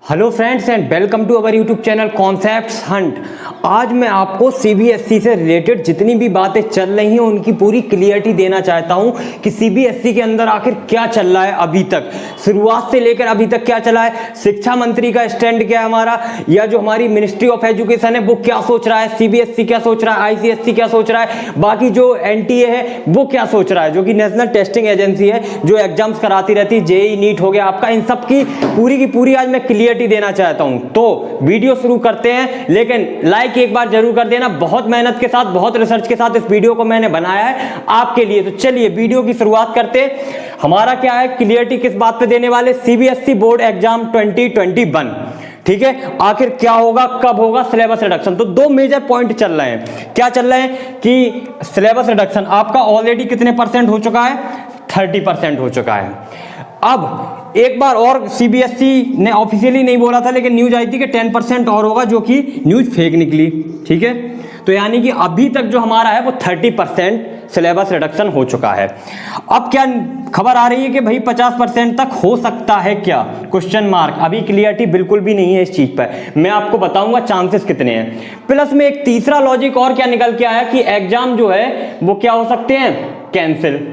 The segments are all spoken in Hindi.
Hello friends and welcome to our YouTube channel concepts hunt. आज मैं आपको सीबीएसई से रिलेटेड जितनी भी बातें चल रही हैं उनकी पूरी क्लियरिटी देना चाहता हूं कि सीबीएसई के अंदर आखिर क्या चल रहा है, अभी तक शुरुआत से लेकर अभी तक क्या चला है, शिक्षा मंत्री का स्टैंड क्या है हमारा, या जो हमारी मिनिस्ट्री ऑफ एजुकेशन है वो क्या सोच रहा है, सीबीएसई क्या सोच रहा है, आईसीएसई क्या सोच रहा है, बाकी जो एनटीए है वो क्या सोच रहा है, जो कि नेशनल टेस्टिंग एजेंसी है जो एग्जाम्स कराती रहती है, जेई नीट हो गया आपका, इन सब की पूरी आज मैं क्लियर देना चाहता हूं। तो वीडियो शुरू करते हैं, लेकिन लाइक एक बार जरूर कर देना। बहुत मेहनत के साथ, बहुत रिसर्च के साथ इस वीडियो को मैंने बनाया है आपके लिए। तो चलिए वीडियो की शुरुआत करते हैं। हमारा क्या है, क्लियरिटी किस बात पे देने वाले, सीबीएसई बोर्ड एग्जाम 2021, ठीक है, आखिर क्या होगा, कब होगा, सिलेबस रिडक्शन। तो दो मेजर पॉइंट चल रहे हैं। क्या चल रहे हैं कि सिलेबस रिडक्शन आपका ऑलरेडी कितने परसेंट हो चुका है, 30% हो चुका है। अब एक बार और सीबीएसई ने ऑफिशियली नहीं बोला था, लेकिन न्यूज आई थी कि 10% और होगा, जो कि न्यूज फेक निकली, ठीक है। तो यानी कि अभी तक जो हमारा है वो 30% सिलेबस रिडक्शन हो चुका है। अब क्या खबर आ रही है कि भाई 50% तक हो सकता है क्या, क्वेश्चन मार्क। अभी क्लियरिटी बिल्कुल भी नहीं है इस चीज पर, मैं आपको बताऊंगा चांसेस कितने हैं। प्लस में एक तीसरा लॉजिक और क्या निकल के आया कि एग्जाम जो है वो क्या हो सकते हैं, कैंसिल।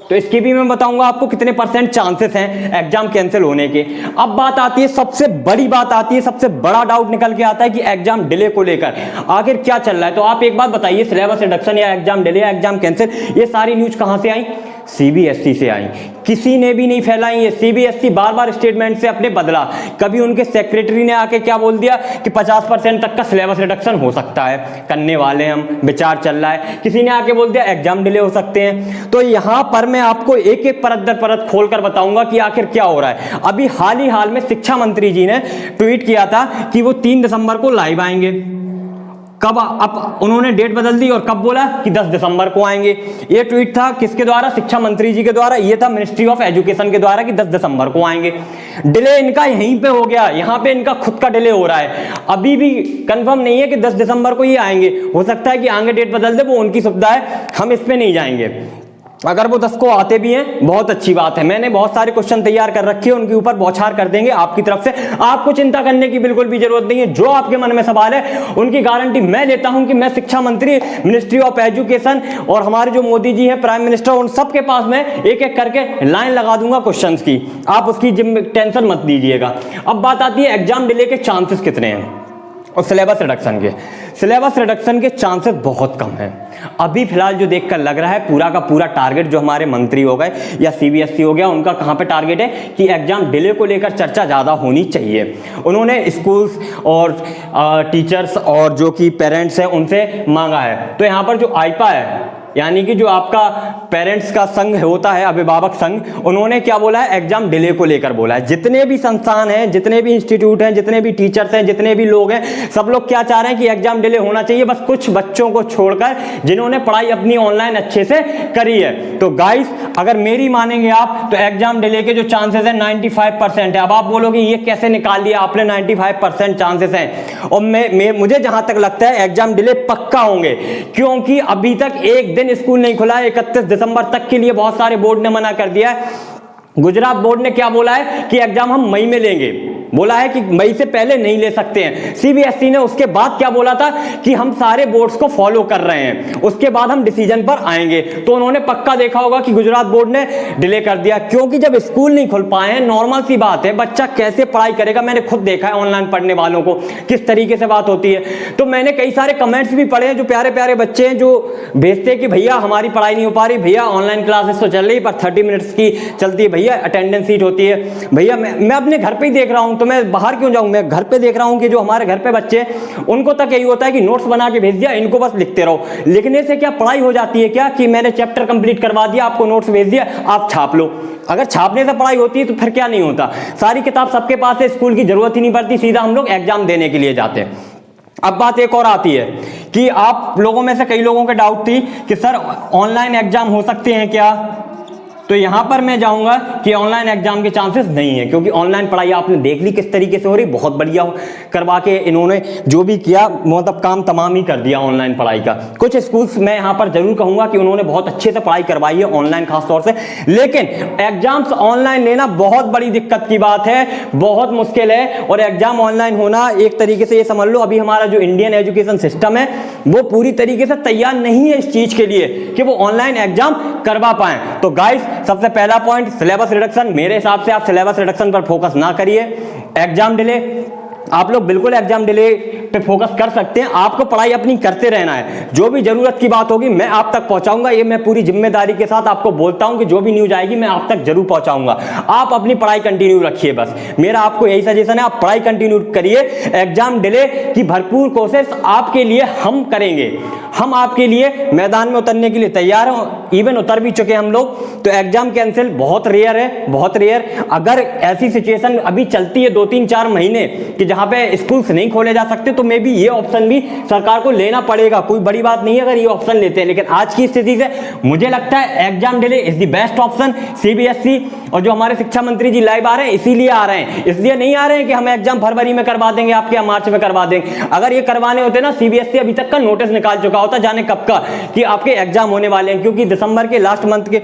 तो इसकी भी मैं बताऊंगा आपको कितने परसेंट चांसेस हैं एग्जाम कैंसिल होने के। अब बात आती है, सबसे बड़ी बात आती है, सबसे बड़ा डाउट निकल के आता है कि एग्जाम डिले को लेकर आखिर क्या चल रहा है। तो आप एक बात बताइए, सिलेबस रिडक्शन या एग्जाम डिले या एग्जाम कैंसिल, ये सारी न्यूज कहां से आई, सीबीएसई से आई। किसी ने भी नहीं फैलाई है। सीबीएसई बार बार स्टेटमेंट से अपने बदला। कभी उनके सेक्रेटरी ने आके क्या बोल दिया कि 50% तक का सिलेबस रिडक्शन हो सकता है, करने वाले हम, विचार चल रहा है। किसी ने आके बोल दिया एग्जाम डिले हो सकते हैं। तो यहां पर मैं आपको एक एक परत दर परत खोलकर बताऊंगा कि आखिर क्या हो रहा है। अभी हाल में शिक्षा मंत्री जी ने ट्वीट किया था कि वो 3 दिसंबर को लाइव आएंगे। कब, अब उन्होंने डेट बदल दी और कब बोला कि 10 दिसंबर को आएंगे। ये ट्वीट था किसके द्वारा, शिक्षा मंत्री जी के द्वारा। ये था मिनिस्ट्री ऑफ एजुकेशन के द्वारा कि 10 दिसंबर को आएंगे। डिले इनका यहीं पे हो गया, यहां पे इनका खुद का डिले हो रहा है। अभी भी कंफर्म नहीं है कि 10 दिसंबर को ये आएंगे, हो सकता है कि आगे डेट बदल दे, वो उनकी सुविधा है, हम इस पे नहीं जाएंगे। अगर वो 10 को आते भी हैं बहुत अच्छी बात है। मैंने बहुत सारे क्वेश्चन तैयार कर रखे हैं, उनके ऊपर बौछार कर देंगे आपकी तरफ से। आपको चिंता करने की बिल्कुल भी जरूरत नहीं है। जो आपके मन में सवाल है उनकी गारंटी मैं लेता हूं कि मैं शिक्षा मंत्री, मिनिस्ट्री ऑफ एजुकेशन और हमारे जो मोदी जी हैं प्राइम मिनिस्टर, उन सबके पास मैं एक एक करके लाइन लगा दूंगा क्वेश्चन की। आप उसकी टेंशन मत दीजिएगा। अब बात आती है एग्जाम डिले के चांसेस कितने हैं और सिलेबस रिडक्शन के। सिलेबस रिडक्शन के चांसेस बहुत कम हैं। अभी फिलहाल जो देखकर लग रहा है, पूरा का पूरा टारगेट जो हमारे मंत्री हो गए या सीबीएसई हो गया, उनका कहां पे टारगेट है कि एग्जाम डिले को लेकर चर्चा ज्यादा होनी चाहिए। उन्होंने स्कूल्स और टीचर्स और जो कि पेरेंट्स हैं उनसे मांगा है। तो यहां पर जो आईपा है, यानी कि जो आपका पेरेंट्स का संघ होता है, अभिभावक संघ, उन्होंने क्या बोला है, एग्जाम डिले को लेकर बोला है। जितने भी संस्थान हैं, जितने भी इंस्टीट्यूट हैं, जितने भी टीचर्स हैं, जितने भी लोग हैं, सब लोग क्या चाह रहे हैं कि एग्जाम डिले होना चाहिए, बस कुछ बच्चों को छोड़कर जिन्होंने पढ़ाई अपनी ऑनलाइन अच्छे से करी है। तो गाइस, अगर मेरी मानेंगे आप तो एग्जाम डिले के जो चांसेस है 95% है। अब आप बोलोगे ये कैसे निकाल लिया आपने, 95% चांसेस हैं। और मुझे जहां तक लगता है एग्जाम डिले पक्का होंगे, क्योंकि अभी तक एक दिन स्कूल नहीं खुला है। 31 दिसंबर तक के लिए बहुत सारे बोर्ड ने मना कर दिया है। गुजरात बोर्ड ने क्या बोला है कि एग्जाम हम मई में लेंगे, बोला है कि मई से पहले नहीं ले सकते हैं। सीबीएसई ने उसके बाद क्या बोला था कि हम सारे बोर्ड्स को फॉलो कर रहे हैं, उसके बाद हम डिसीजन पर आएंगे। तो उन्होंने पक्का देखा होगा कि गुजरात बोर्ड ने डिले कर दिया, क्योंकि जब स्कूल नहीं खुल पाए हैं, नॉर्मल सी बात है, बच्चा कैसे पढ़ाई करेगा। मैंने खुद देखा है ऑनलाइन पढ़ने वालों को किस तरीके से बात होती है। तो मैंने कई सारे कमेंट्स भी पढ़े हैं, जो प्यारे प्यारे बच्चे हैं जो भेजते हैं कि भैया हमारी पढ़ाई नहीं हो पा रही, भैया ऑनलाइन क्लासेस तो चल रही पर 30 मिनट्स की चलती है, भैया अटेंडेंस सीट होती है, भैया मैं अपने घर पे ही देख रहा हूं, तो मैं बाहर क्यों जाऊं, मैं घर पे देख रहा हूं कि जो हमारे घर पे बच्चे उनको तक यही होता है कि नोट्स बना के भेज दिया, इनको बस लिखते रहो। लिखने से क्या पढ़ाई हो जाती है क्या, कि मैंने चैप्टर कंप्लीट करवा दिया, आपको नोट्स भेज दिया, आप छाप लो। अगर छापने से पढ़ाई होती है तो फिर क्या नहीं होता। सारी किताब सबके पास है, स्कूल की जरूरत ही नहीं पड़ती, सीधा हम लोग एग्जाम देने के लिए जाते हैं। अब बात एक और आती है कि आप लोगों में से कई लोगों के डाउट थी कि सर ऑनलाइन एग्जाम हो सकते हैं क्या। तो यहाँ पर मैं जाऊंगा कि ऑनलाइन एग्जाम के चांसेस नहीं है, क्योंकि ऑनलाइन पढ़ाई आपने देख ली किस तरीके से हो रही, बहुत बढ़िया करवा के इन्होंने जो भी किया मतलब काम तमाम ही कर दिया ऑनलाइन पढ़ाई का। कुछ स्कूल्स मैं यहाँ पर जरूर कहूंगा कि उन्होंने बहुत अच्छे से पढ़ाई करवाई है ऑनलाइन खासतौर से, लेकिन एग्जाम्स ऑनलाइन लेना बहुत बड़ी दिक्कत की बात है, बहुत मुश्किल है। और एग्जाम ऑनलाइन होना एक तरीके से ये समझ लो अभी हमारा जो इंडियन एजुकेशन सिस्टम है वो पूरी तरीके से तैयार नहीं है इस चीज के लिए कि वो ऑनलाइन एग्जाम करवा पाए। तो गाइस सबसे पहला पॉइंट सिलेबस रिडक्शन। मेरे हिसाब से आप सिलेबस रिडक्शन पर फोकस ना करिए। एग्जाम डिले, आप लोग बिल्कुल एग्जाम डिले पे फोकस कर सकते हैं, आपको पढ़ाई अपनी करते रहना है। जो भी जरूरत की बात होगी मैं आप तक पहुंचाऊंगा, ये मैं पूरी जिम्मेदारी के साथ आपको बोलता हूं कि जो भी न्यूज आएगी मैं आप तक जरूर पहुंचाऊंगा। आप अपनी पढ़ाई कंटिन्यू रखिए, बस मेरा आपको यही सजेशन है, आप पढ़ाई कंटिन्यू करिए। एग्जाम डिले की भरपूर कोशिश आपके लिए हम करेंगे, हम आपके लिए मैदान में उतरने के लिए तैयार हैं, इवन उतर भी चुके हम लोग। तो एग्जाम कैंसिल बहुत रेयर है, बहुत रेयर। अगर ऐसी सिचुएशन अभी चलती है 2-3-4 महीने कि जहां पे स्कूल्स नहीं खोले जा सकते तो मे बी ये ऑप्शन भी सरकार को लेना पड़ेगा। कोई बड़ी बात नहीं है अगर ये ऑप्शन लेते हैं, लेकिन आज की स्थिति से मुझे लगता है exam delay is the best option. CBSE और जो हमारे शिक्षा मंत्री जी लाइव आ रहे हैं इसीलिए आ रहे हैं, इसलिए नहीं आ रहे हैं कि हम एग्जाम फरवरी में करवा देंगे आपके या मार्च में करवा देंगे। अगर ये करवाने होते ना सीबीएसई अभी तक का नोटिस निकाल चुका होता जाने कब का कि आपके एग्जाम होने वाले हैं, क्योंकि दिसंबर के लास्ट मंथ के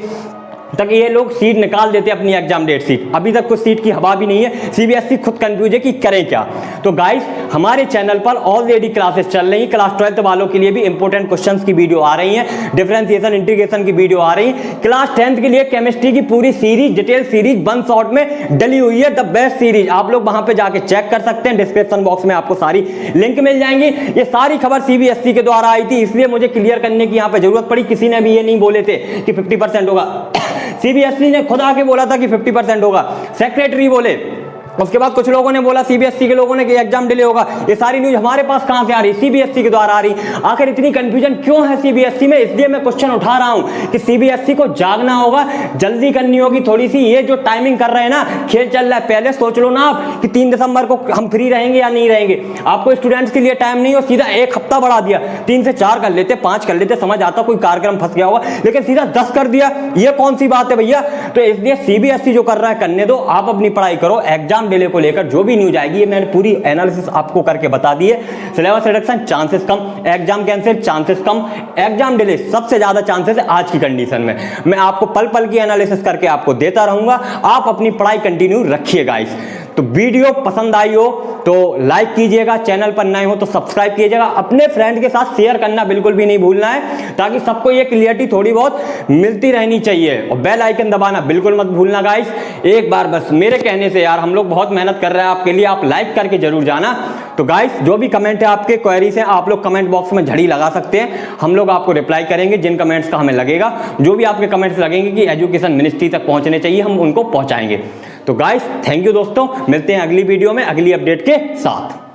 तक ये लोग सीट निकाल देते अपनी एग्जाम डेट सीट। अभी तक कुछ सीट की हवा भी नहीं है, सीबीएसई खुद कंफ्यूज है कि करें क्या। तो गाइस हमारे चैनल पर ऑलरेडी क्लासेस चल रही हैं, क्लास 12th वालों के लिए भी इंपॉर्टेंट क्वेश्चंस की वीडियो आ रही है, डिफरेंशिएशन इंटीग्रेशन की वीडियो आ रही है। क्लास 10th के लिए केमिस्ट्री की पूरी सीरीज डिटेल सीरीज 1 शॉट में डली हुई है, द बेस्ट सीरीज। आप लोग वहां पे जाके चेक कर सकते हैं, डिस्क्रिप्शन बॉक्स में आपको सारी लिंक मिल जाएंगी। ये सारी खबर सीबीएसई के द्वारा आई थी, इसलिए मुझे क्लियर करने की यहाँ पे जरूरत पड़ी। किसी ने भी ये नहीं बोले थे कि 50% होगा, सीबीएसई ने खुद आके बोला था कि 50% होगा, सेक्रेटरी बोले। उसके बाद कुछ लोगों ने बोला सीबीएसई के लोगों ने कि एग्जाम डिले होगा। ये सारी न्यूज हमारे पास कहां से आ रही? सीबीएसई के द्वारा आ रही। आखिर इतनी कंफ्यूजन क्यों है सीबीएसई में? इसलिए मैं क्वेश्चन उठा रहा हूं कि सीबीएसई को जागना होगा, जल्दी करनी होगी थोड़ी सी। ये जो टाइमिंग कर रहे हैं ना, खेल चल रहा है। पहले सोच लो ना आप कि 3 दिसंबर को हम फ्री रहेंगे या नहीं रहेंगे। आपको स्टूडेंट्स के लिए टाइम नहीं हो, सीधा 1 हफ्ता बढ़ा दिया, 3 से 4 कर लेते, 5 कर लेते, समझ आता कोई कार्यक्रम फंस गया होगा, लेकिन सीधा 10 कर दिया। ये कौन सी बात है भैया? तो इसलिए सीबीएसई जो कर रहा है करने दो, आप अपनी पढ़ाई करो। एग्जाम डिले को लेकर जो भी न्यूज आएगी ये मैंने पूरी एनालिसिस आपको करके बता दी है। सिलेबस रिडक्शन चांसेस कम, एग्जाम कैंसिल चांसेस कम, एग्जाम डिले सबसे ज्यादा चांसेस है आज की कंडीशन में। मैं आपको पल पल की एनालिसिस करके आपको देता रहूंगा। आप अपनी पढ़ाई कंटिन्यू रखिए गाइस। तो वीडियो पसंद आई हो तो लाइक कीजिएगा, चैनल पर नए हो तो सब्सक्राइब कीजिएगा, अपने फ्रेंड के साथ शेयर करना बिल्कुल भी नहीं भूलना है, ताकि सबको ये क्लियरिटी थोड़ी बहुत मिलती रहनी चाहिए। और बेल आइकन दबाना बिल्कुल मत भूलना गाइस। एक बार बस मेरे कहने से, यार हम लोग बहुत मेहनत कर रहे हैं आपके लिए, आप लाइक करके जरूर जाना। तो गाइस जो भी कमेंट है आपके, क्वेरीज हैं, आप लोग कमेंट बॉक्स में झड़ी लगा सकते हैं, हम लोग आपको रिप्लाई करेंगे जिन कमेंट्स का हमें लगेगा। जो भी आपके कमेंट्स लगेंगे कि एजुकेशन मिनिस्ट्री तक पहुंचने चाहिए, हम उनको पहुंचाएंगे। तो गाइस थैंक यू दोस्तों, मिलते हैं अगली वीडियो में अगली अपडेट के साथ।